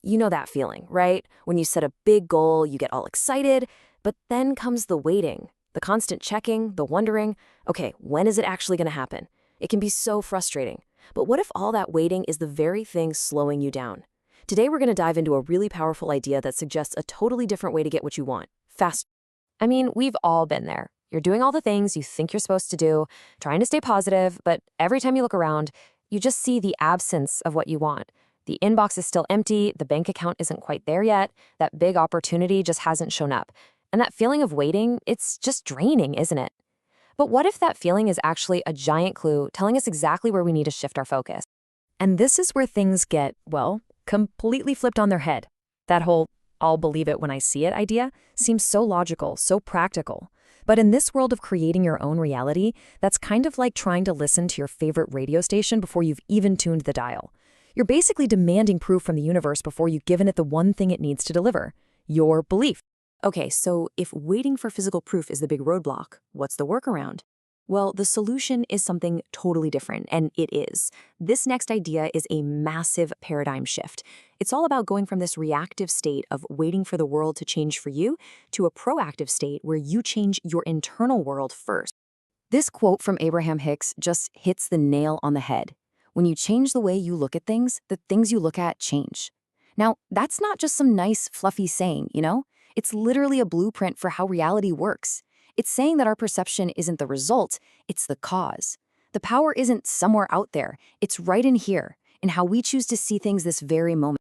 You know that feeling, right? When you set a big goal, you get all excited, but then comes the waiting, the constant checking, the wondering, okay, when is it actually going to happen? It can be so frustrating. But what if all that waiting is the very thing slowing you down? Today, we're going to dive into a really powerful idea that suggests a totally different way to get what you want, fast. I mean, we've all been there. You're doing all the things you think you're supposed to do, trying to stay positive, but every time you look around, you just see the absence of what you want. The inbox is still empty, the bank account isn't quite there yet, that big opportunity just hasn't shown up. And that feeling of waiting, it's just draining, isn't it? But what if that feeling is actually a giant clue telling us exactly where we need to shift our focus? And this is where things get, well, completely flipped on their head. That whole "I'll believe it when I see it" idea seems so logical, so practical. But in this world of creating your own reality, that's kind of like trying to listen to your favorite radio station before you've even tuned the dial. You're basically demanding proof from the universe before you've given it the one thing it needs to deliver: your belief. Okay, so if waiting for physical proof is the big roadblock, what's the workaround? Well, the solution is something totally different, and it is. This next idea is a massive paradigm shift. It's all about going from this reactive state of waiting for the world to change for you to a proactive state where you change your internal world first. This quote from Abraham Hicks just hits the nail on the head. When you change the way you look at things, the things you look at change. Now, that's not just some nice, fluffy saying, you know? It's literally a blueprint for how reality works. It's saying that our perception isn't the result, it's the cause. The power isn't somewhere out there, it's right in here, in how we choose to see things this very moment.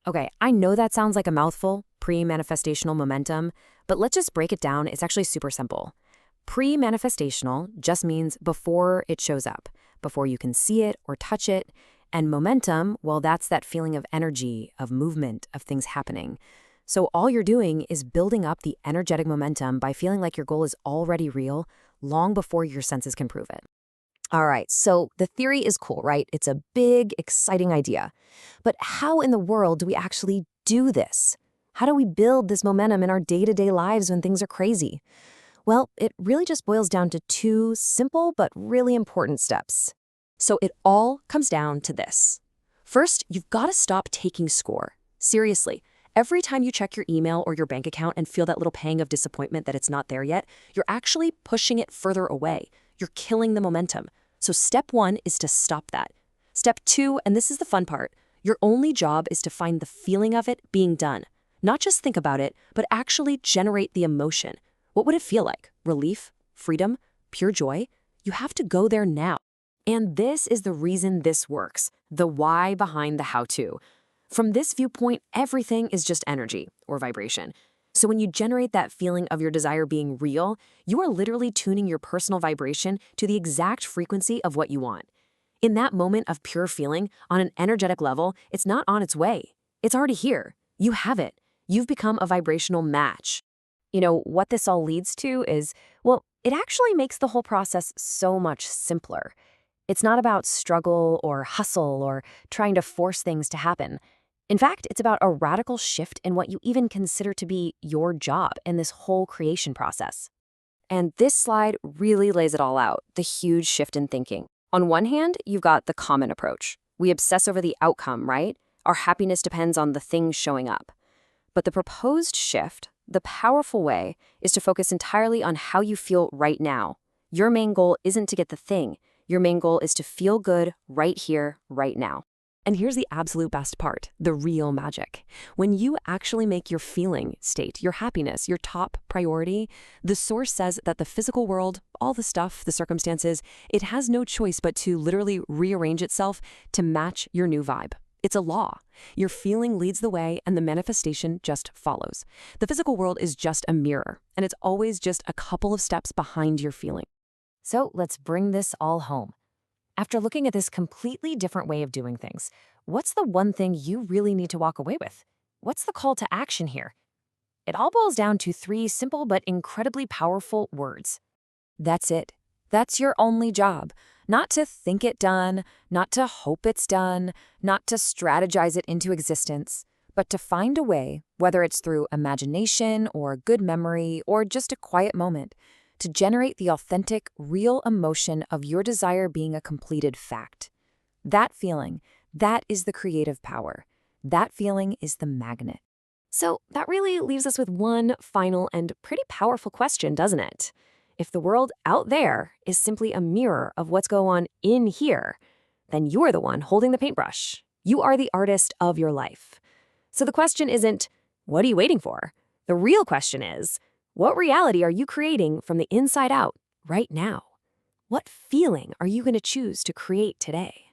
Okay, I know that sounds like a mouthful, pre-manifestational momentum, but let's just break it down. It's actually super simple. Pre-manifestational just means before it shows up, before you can see it or touch it, and momentum, well, that's that feeling of energy, of movement, of things happening. So all you're doing is building up the energetic momentum by feeling like your goal is already real long before your senses can prove it. All right, so the theory is cool, right? It's a big, exciting idea. But how in the world do we actually do this? How do we build this momentum in our day-to-day lives when things are crazy? Well, it really just boils down to two simple but really important steps. So it all comes down to this. First, you've got to stop taking score. Seriously. Every time you check your email or your bank account and feel that little pang of disappointment that it's not there yet, you're actually pushing it further away. You're killing the momentum. So step one is to stop that. Step two, and this is the fun part, your only job is to find the feeling of it being done. Not just think about it, but actually generate the emotion. What would it feel like? Relief? Freedom? Pure joy? You have to go there now. And this is the reason this works, the why behind the how-to. From this viewpoint, everything is just energy or vibration. So when you generate that feeling of your desire being real, you are literally tuning your personal vibration to the exact frequency of what you want. In that moment of pure feeling, on an energetic level, it's not on its way. It's already here. You have it. You've become a vibrational match. You know, what this all leads to is, well, it actually makes the whole process so much simpler. It's not about struggle or hustle or trying to force things to happen. In fact, it's about a radical shift in what you even consider to be your job in this whole creation process. And this slide really lays it all out, the huge shift in thinking. On one hand, you've got the common approach. We obsess over the outcome, right? Our happiness depends on the things showing up. But the proposed shift, the powerful way, is to focus entirely on how you feel right now. Your main goal isn't to get the thing. Your main goal is to feel good right here, right now. And here's the absolute best part, the real magic. When you actually make your feeling state, your happiness, your top priority, the source says that the physical world, all the stuff, the circumstances, it has no choice but to literally rearrange itself to match your new vibe. It's a law. Your feeling leads the way and the manifestation just follows. The physical world is just a mirror, and it's always just a couple of steps behind your feeling. So let's bring this all home. After looking at this completely different way of doing things, what's the one thing you really need to walk away with? What's the call to action here? It all boils down to three simple but incredibly powerful words. That's it. That's your only job. Not to think it done, not to hope it's done, not to strategize it into existence, but to find a way, whether it's through imagination or good memory or just a quiet moment, to generate the authentic, real emotion of your desire being a completed fact. That feeling, that is the creative power. That feeling is the magnet. So that really leaves us with one final and pretty powerful question, doesn't it? If the world out there is simply a mirror of what's going on in here, then you're the one holding the paintbrush. You are the artist of your life. So the question isn't, what are you waiting for? The real question is, what reality are you creating from the inside out right now? What feeling are you going to choose to create today?